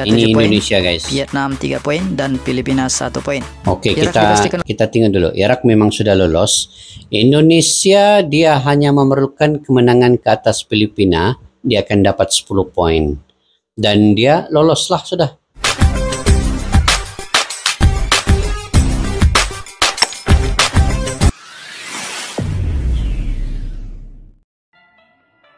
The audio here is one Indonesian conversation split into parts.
Ini 7 poin, Indonesia guys. Vietnam 3 poin, dan Filipina 1 poin. Oke, kita tengok dulu. Irak memang sudah lolos. Indonesia dia hanya memerlukan kemenangan ke atas Filipina, dia akan dapat 10 poin. Dan dia loloslah sudah.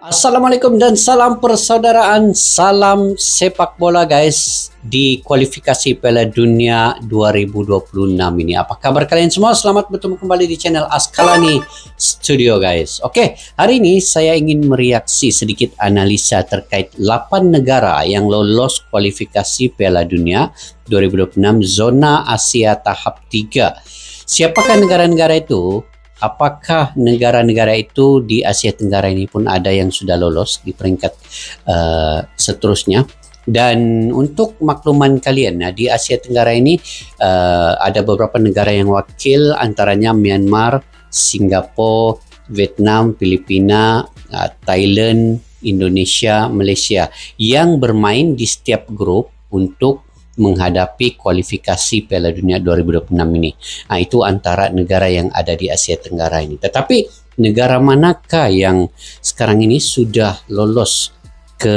Assalamualaikum dan salam persaudaraan, salam sepak bola guys di kualifikasi Piala Dunia 2026 ini. Apa kabar kalian semua? Selamat bertemu kembali di channel Askalani Studio guys. Oke, hari ini saya ingin mereaksi sedikit analisa terkait 8 negara yang lolos kualifikasi Piala Dunia 2026 zona Asia tahap 3. Siapakah negara-negara itu? Apakah negara-negara itu di Asia Tenggara ini pun ada yang sudah lolos di peringkat seterusnya? Dan untuk makluman kalian, di Asia Tenggara ini ada beberapa negara yang wakil, antaranya Myanmar, Singapura, Vietnam, Filipina, Thailand, Indonesia, Malaysia yang bermain di setiap grup untuk menghadapi kualifikasi Piala Dunia 2026 ini. Nah, itu antara negara yang ada di Asia Tenggara ini. Tetapi negara manakah yang sekarang ini sudah lolos ke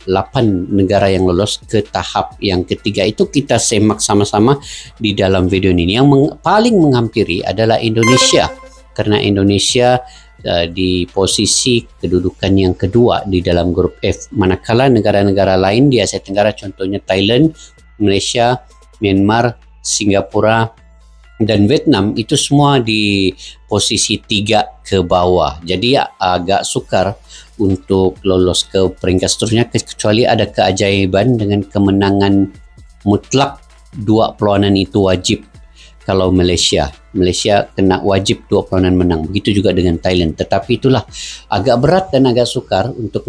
8 negara yang lolos ke tahap yang ketiga, itu kita semak sama-sama di dalam video ini. Yang paling menghampiri adalah Indonesia, karena Indonesia di posisi kedudukan yang kedua di dalam grup F, manakala negara-negara lain di Asia Tenggara contohnya Thailand, Malaysia, Myanmar, Singapura dan Vietnam itu semua di posisi 3 ke bawah. Jadi agak sukar untuk lolos ke peringkat seterusnya, kecuali ada keajaiban dengan kemenangan mutlak 2 perlawanan itu wajib. Kalau Malaysia kena wajib 2 perlawanan menang. Begitu juga dengan Thailand. Tetapi itulah agak berat dan agak sukar untuk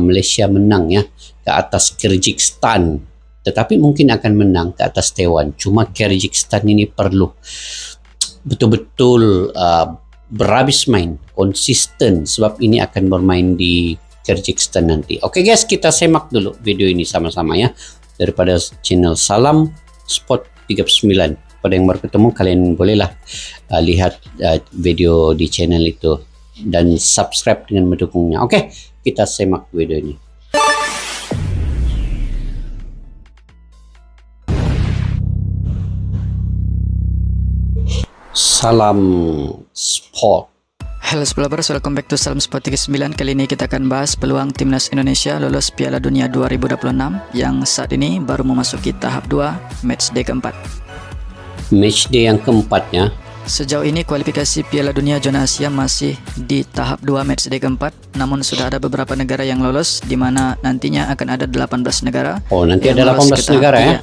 Malaysia menang ya ke atas Kyrgyzstan. Tetapi mungkin akan menang ke atas Taiwan. Cuma Kyrgyzstan ini perlu betul-betul berhabis main, konsisten, sebab ini akan bermain di Kyrgyzstan nanti. Oke guys, kita semak dulu video ini sama-sama ya daripada channel Salam Sport 39. Pada yang baru ketemu, kalian bolehlah lihat video di channel itu dan subscribe dengan mendukungnya. Oke, kita semak video ini. Salam Sport. Halo Sport, welcome back to Salam Sport 39. Kali ini kita akan bahas peluang timnas Indonesia lolos Piala Dunia 2026 yang saat ini baru memasuki tahap 2, matchday keempat. Matchday yang keempatnya. Sejauh ini kualifikasi Piala Dunia zona Asia masih di tahap 2 matchday keempat, namun sudah ada beberapa negara yang lolos, di mana nantinya akan ada 18 negara. Oh, nanti ada 18 negara ya.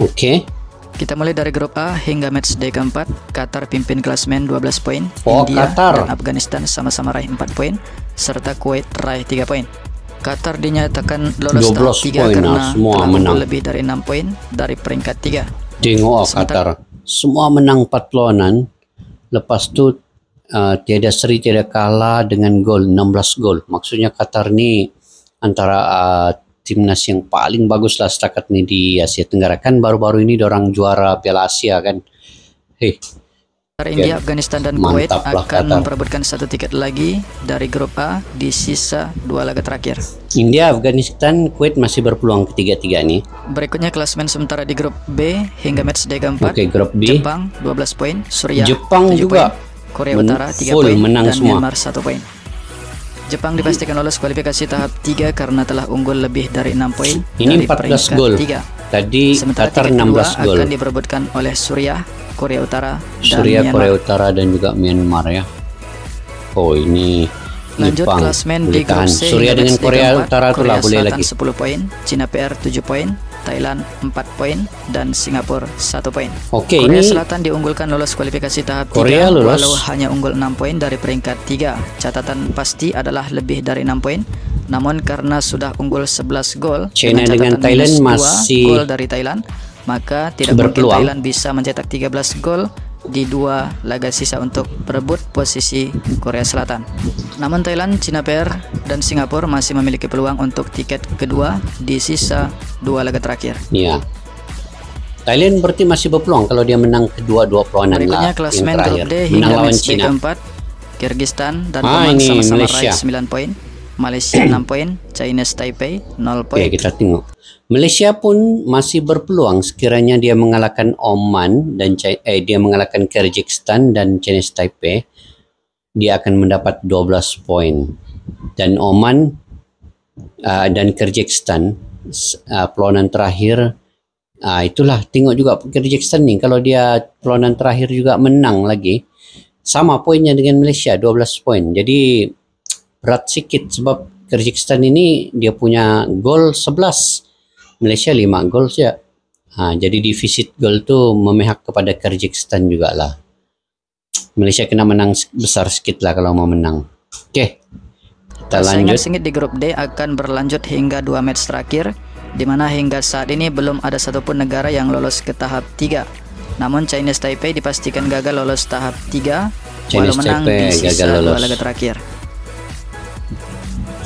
Oke. Kita mulai dari grup A hingga matchday keempat. Qatar pimpin klasemen 12 poin. Oh, India Qatar dan Afghanistan sama-sama raih 4 poin, serta Kuwait raih 3 poin. Qatar dinyatakan lolos tahap 3 karena telah unggul lebih dari 6 poin dari peringkat 3. Tengok Qatar, semua menang 4 perlawanan. Lepas tu tiada seri, tiada kalah dengan gol, 16 gol. Maksudnya Qatar ni antara timnas yang paling bagus lah setakat ni di Asia Tenggara. Kan baru-baru ini dorang juara Piala Asia kan. India, Afghanistan dan Kuwait akan memperebutkan 1 tiket lagi dari grup A di sisa 2 laga terakhir. India, Afghanistan, Kuwait masih berpeluang ketiga-tiga nih. Berikutnya klasemen sementara di grup B hingga matchday keempat. Oke, grup B. Jepang 12 poin, Suriah Jepang 7 juga poin, Korea Utara 3 poin dan semua. Myanmar 1 poin. Jepang dipastikan lolos kualifikasi tahap 3 karena telah unggul lebih dari 6 poin. Ini 14 gol. Tadi Qatar 16 gol. Akan diperebutkan oleh Suriah, Korea Utara, Korea Utara dan juga Myanmar ya. Oh, ini lanjut Jepang klasemen di grup C. Suriah dengan Korea Utara itu lah boleh lagi. 10 poin, Cina PR 7 poin, Thailand 4 poin dan Singapura 1 poin. Oke, Korea ini Selatan diunggulkan lolos kualifikasi tahap 3 walau hanya unggul 6 poin dari peringkat 3. Catatan pasti adalah lebih dari 6 poin. Namun karena sudah unggul 11 gol, China dengan Thailand masih gol dari Thailand, maka tidak mungkin Thailand bisa mencetak 13 gol di 2 laga sisa untuk berebut posisi Korea Selatan. Namun Thailand, Cina PR, dan Singapura masih memiliki peluang untuk tiket kedua di sisa 2 laga terakhir. Iya. Thailand berarti masih berpeluang kalau dia menang kedua-dua perlawanan. Berikutnya klasemen grup D hingga match day keempat. Kyrgyzstan dan Oman sama-sama raih 9 poin. Malaysia 6 poin, Chinese Taipei 0 poin. Oke, kita tengok. Malaysia pun masih berpeluang sekiranya dia mengalahkan Oman dan dia mengalahkan Kyrgyzstan dan Chinese Taipei, dia akan mendapat 12 poin. Dan Oman dan Kyrgyzstan perlawanan terakhir, itulah tengok juga Kyrgyzstan ni, kalau dia perlawanan terakhir juga menang lagi, sama poinnya dengan Malaysia 12 poin. Jadi berat sikit sebab Kyrgyzstan ini dia punya gol 11, Malaysia 5 gol saja. Jadi defisit gol tu memihak kepada Kyrgyzstan jugalah. Malaysia kena menang besar sikit lah kalau mau menang. Okey, kita lanjut. Sengit di grup D akan berlanjut hingga 2 match terakhir, di mana hingga saat ini belum ada satupun negara yang lolos ke tahap 3. Namun Chinese Taipei dipastikan gagal lolos tahap 3 walau menang di sisa 2 laga terakhir.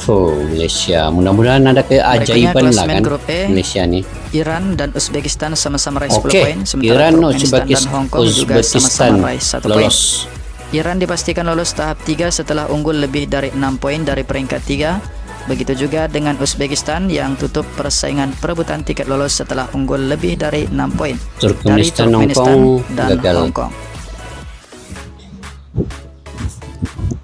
Malaysia, mudah-mudahan ada keajaiban lah kan grup E, Malaysia ni. Iran dan Uzbekistan sama-sama raih 10 poin, sementara Iran, Turkmenistan dan Hong Kong juga sama-sama raih 1 poin. Lolos. Iran dipastikan lolos tahap 3 setelah unggul lebih dari 6 poin dari peringkat 3. Begitu juga dengan Uzbekistan yang tutup persaingan perebutan tiket lolos setelah unggul lebih dari 6 poin dari Turkmenistan dan gagal. Hong Kong.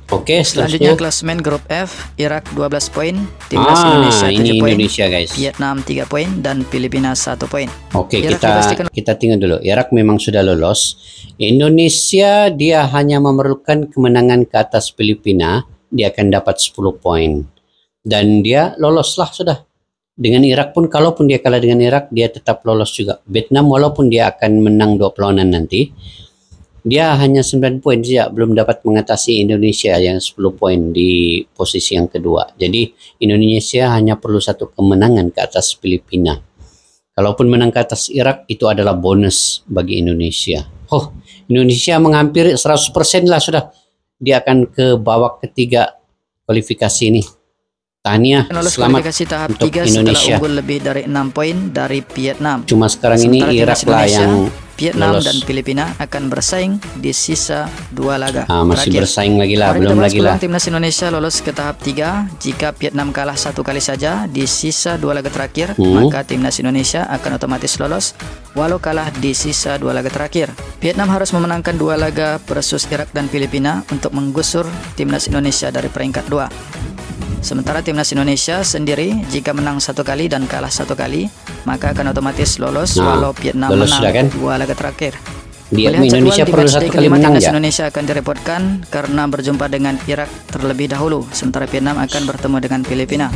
Oke, selanjutnya klasemen grup F, Irak 12 poin, Timnas Indonesia 7 poin, Indonesia, guys. Vietnam 3 poin, dan Filipina 1 poin. Oke, kita tinggal dulu. Irak memang sudah lolos. Indonesia dia hanya memerlukan kemenangan ke atas Filipina, dia akan dapat 10 poin. Dan dia loloslah sudah. Dengan Irak pun, kalaupun dia kalah dengan Irak, dia tetap lolos juga. Vietnam walaupun dia akan menang 2 perlawanan nanti, dia hanya 9 poin saja, belum dapat mengatasi Indonesia yang 10 poin di posisi yang kedua. Jadi Indonesia hanya perlu 1 kemenangan ke atas Filipina. Kalaupun menang ke atas Irak, itu adalah bonus bagi Indonesia. Indonesia menghampiri 100% lah sudah. Dia akan ke babak ketiga kualifikasi ini. Tahniah, selamat kualifikasi tahap untuk 3 Indonesia. Setelah unggul lebih dari 6 poin dari Vietnam. Cuma sekarang ini Irak lah yang Vietnam lolos. Dan Filipina akan bersaing di sisa 2 laga. Masih terakhir. bersaing lagi lah, belum lagi lah. Timnas Indonesia lolos ke tahap 3 jika Vietnam kalah 1 kali saja di sisa 2 laga terakhir, maka Timnas Indonesia akan otomatis lolos walau kalah di sisa 2 laga terakhir. Vietnam harus memenangkan 2 laga versus Irak dan Filipina untuk menggusur Timnas Indonesia dari peringkat 2. Sementara Timnas Indonesia sendiri jika menang 1 kali dan kalah 1 kali, maka akan otomatis lolos walau Vietnam menang kan? 2 laga terakhir. Melihat Indonesia perlu 1 kali menang Timnas ya. Indonesia akan direpotkan karena berjumpa dengan Irak terlebih dahulu, sementara Vietnam akan bertemu dengan Filipina.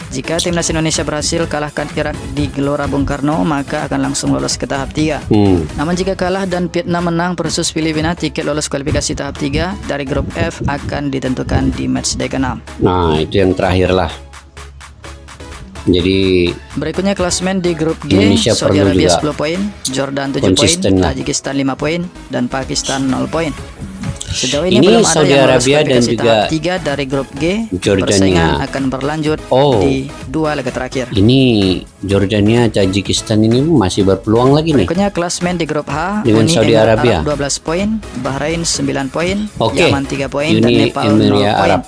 Jika Timnas Indonesia berhasil kalahkan Irak di Gelora Bung Karno, maka akan langsung lolos ke tahap 3. Namun jika kalah dan Vietnam menang versus Filipina, tiket lolos kualifikasi tahap 3 dari grup F akan ditentukan di matchday ke-6. Nah, itu yang terakhir lah. Jadi berikutnya klasemen di grup G, Indonesia Saudi perlu Arabia juga 10 poin, Jordan 7 poin, lah. Tajikistan 5 poin, dan Pakistan 0 poin. Sejauh ini, ini belum ada Saudi yang lolos Arabia dan juga tahap 3 dari grup G. Jordania. Persaingan akan berlanjut di 2 laga terakhir. Ini Jordania, Tajikistan ini masih berpeluang lagi nih. Berikutnya klasemen di grup H, dengan Uni Saudi Emirat Arabia Arab 12 poin, Bahrain 9 poin, Oke. Yaman 3 poin, Uni dan Nepal 0 Emirat poin. Arab.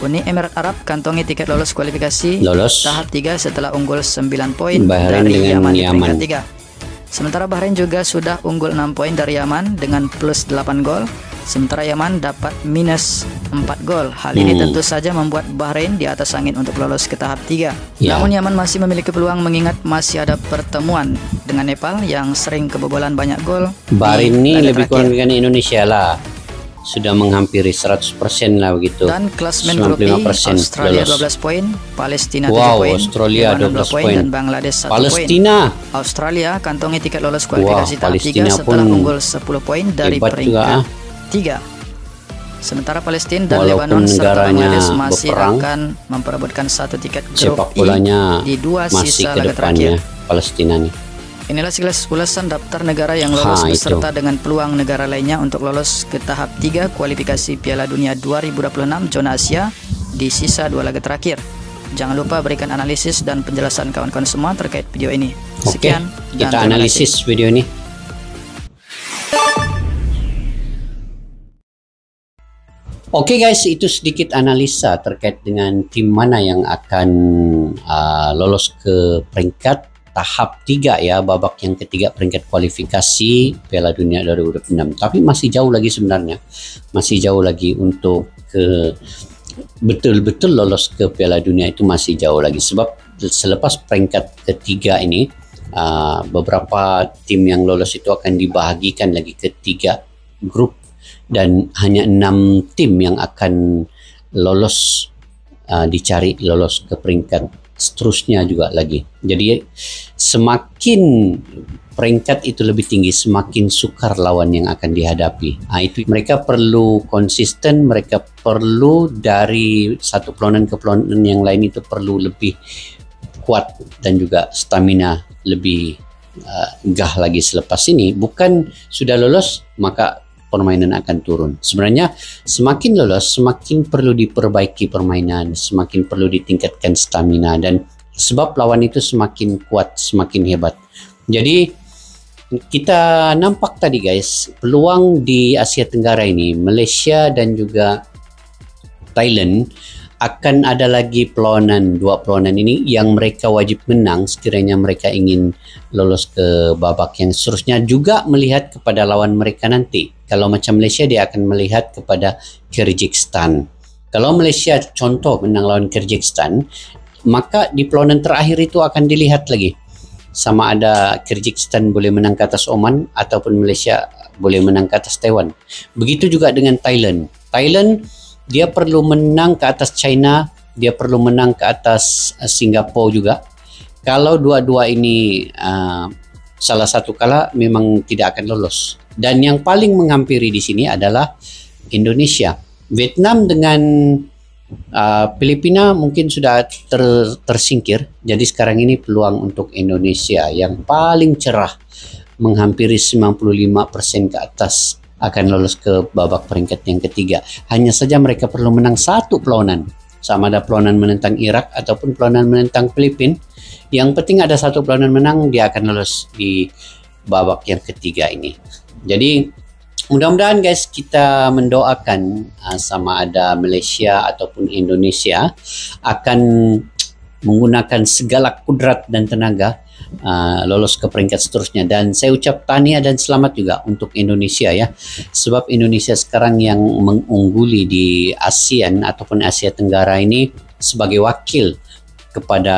Uni Emirat Arab kantongi tiket lolos kualifikasi Lolos. tahap 3 setelah unggul 9 poin Bahrain dari dengan Yaman di Yaman. peringkat 3. Sementara Bahrain juga sudah unggul 6 poin dari Yaman dengan plus 8 gol. Sementara Yaman dapat minus 4 gol. Hal ini tentu saja membuat Bahrain di atas angin untuk lolos ke tahap 3. Namun Yaman masih memiliki peluang mengingat masih ada pertemuan dengan Nepal yang sering kebobolan banyak gol. Bahrain ini lebih kurang dengan Indonesia lah. Sudah menghampiri 100% lah begitu. Dan klasemen grup I, 95% Australia lolos. 12 poin, Palestina 7 Wow, poin, Australia Lebanon 12 2 poin. dan Bangladesh 1 poin. Palestina. Australia kantongi tiket lolos kualifikasi tahap 3 Palestina setelah pun unggul 10 poin dari hebat peringkat juga, 3. Sementara Palestina dan Walaupun Lebanon serta negaranya Bangladesh masih berperang, akan memperebutkan 1 tiket grup sepak I bolanya di 2 masih sisa ke laga terakhir. depannya Palestina nih. Inilah sekilas ulasan daftar negara yang lolos beserta dengan peluang negara lainnya untuk lolos ke tahap 3 kualifikasi Piala Dunia 2026 zona Asia di sisa 2 laga terakhir. Jangan lupa berikan analisis dan penjelasan kawan-kawan semua terkait video ini. Sekian, kita analisis video ini. Oke guys, itu sedikit analisa terkait dengan tim mana yang akan lolos ke peringkat tahap 3 ya, babak yang ketiga peringkat kualifikasi Piala Dunia 2026. Tapi masih jauh lagi sebenarnya, masih jauh lagi untuk ke betul-betul lolos ke Piala Dunia, itu masih jauh lagi. Sebab selepas peringkat ketiga ini, beberapa tim yang lolos itu akan dibahagikan lagi ke 3 grup. Dan hanya 6 tim yang akan lolos, dicari lolos ke peringkat seterusnya juga lagi. Jadi semakin peringkat itu lebih tinggi, semakin sukar lawan yang akan dihadapi. Itu mereka perlu konsisten, mereka perlu dari satu pelonan ke pelonan yang lain itu perlu lebih kuat dan juga stamina lebih gah lagi selepas ini. Bukan sudah lolos maka permainan akan turun. Sebenarnya semakin lolos semakin perlu diperbaiki permainan, semakin perlu ditingkatkan stamina, dan sebab lawan itu semakin kuat, semakin hebat. Jadi kita nampak tadi guys, peluang di Asia Tenggara ini, Malaysia dan juga Thailand, akan ada lagi pelonan, 2 pelonan ini yang mereka wajib menang sekiranya mereka ingin lolos ke babak yang seterusnya. Juga melihat kepada lawan mereka nanti. Kalau macam Malaysia, dia akan melihat kepada Kyrgyzstan. Kalau Malaysia contoh menang lawan Kyrgyzstan, maka di pelonan terakhir itu akan dilihat lagi sama ada Kyrgyzstan boleh menang ke atas Oman ataupun Malaysia boleh menang ke atas Taiwan. Begitu juga dengan Thailand. Thailand dia perlu menang ke atas China, dia perlu menang ke atas Singapura juga. Kalau dua-dua ini salah satu kalah, memang tidak akan lolos. Dan yang paling menghampiri di sini adalah Indonesia. Vietnam dengan Filipina mungkin sudah tersingkir. Jadi sekarang ini peluang untuk Indonesia yang paling cerah, menghampiri 95% ke atas, akan lolos ke babak peringkat yang ketiga. Hanya saja mereka perlu menang 1 pelonan, sama ada pelonan menentang Irak ataupun pelonan menentang Filipina. Yang penting ada 1 pelonan menang, dia akan lolos di babak yang ketiga ini. Jadi mudah-mudahan guys, kita mendoakan sama ada Malaysia ataupun Indonesia akan menggunakan segala kudrat dan tenaga lolos ke peringkat seterusnya. Dan saya ucap tahniah dan selamat juga untuk Indonesia ya, sebab Indonesia sekarang yang mengungguli di ASEAN ataupun Asia Tenggara ini sebagai wakil kepada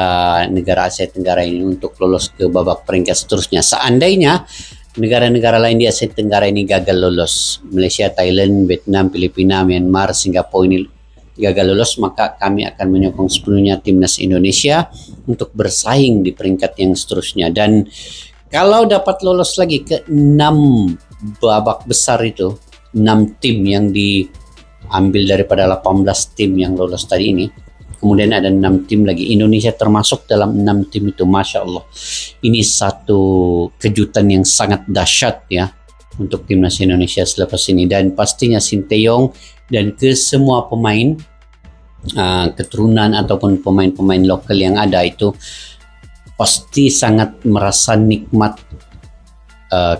negara Asia Tenggara ini untuk lolos ke babak peringkat seterusnya. Seandainya negara-negara lain di Asia Tenggara ini gagal lolos, Malaysia, Thailand, Vietnam, Filipina, Myanmar, Singapura ini gagal lolos, maka kami akan menyokong sepenuhnya timnas Indonesia untuk bersaing di peringkat yang seterusnya. Dan kalau dapat lolos lagi ke 6 babak besar itu, 6 tim yang diambil daripada 18 tim yang lolos tadi ini, kemudian ada 6 tim lagi, Indonesia termasuk dalam 6 tim itu, Masya Allah. Ini satu kejutan yang sangat dahsyat ya untuk timnas Indonesia selepas ini. Dan pastinya Sinteyong dan ke semua pemain keturunan ataupun pemain-pemain lokal yang ada itu pasti sangat merasa nikmat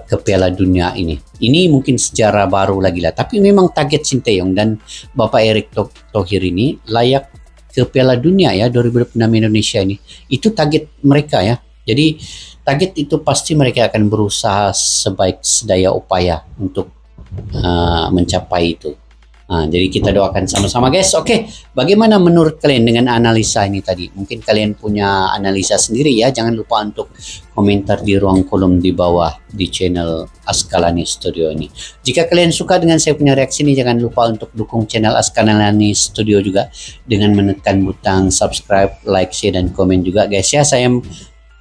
ke Piala Dunia ini. Ini mungkin sejarah baru lagi lah, tapi memang target Sinteyong dan Bapak Erick Thohir ini layak ke Piala Dunia ya 2026 Indonesia ini. Itu target mereka ya. Jadi target itu pasti mereka akan berusaha sebaik sedaya upaya untuk mencapai itu. Jadi kita doakan sama-sama guys. Oke, bagaimana menurut kalian dengan analisa ini tadi? Mungkin kalian punya analisa sendiri ya. Jangan lupa untuk komentar di ruang kolom di bawah di channel Askalani Studio ini. Jika kalian suka dengan saya punya reaksi ini, jangan lupa untuk dukung channel Askalani Studio juga dengan menekan butang subscribe, like, share, dan komen juga guys ya. Saya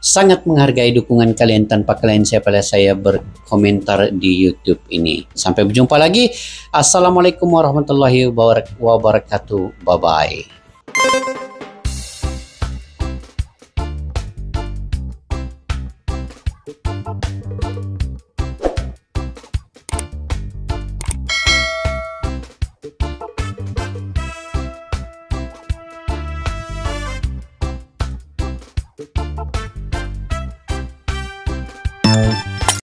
sangat menghargai dukungan kalian. Tanpa kalian saya berkomentar di YouTube ini. Sampai berjumpa lagi. Assalamualaikum warahmatullahi wabarakatuh. Bye-bye. Bye.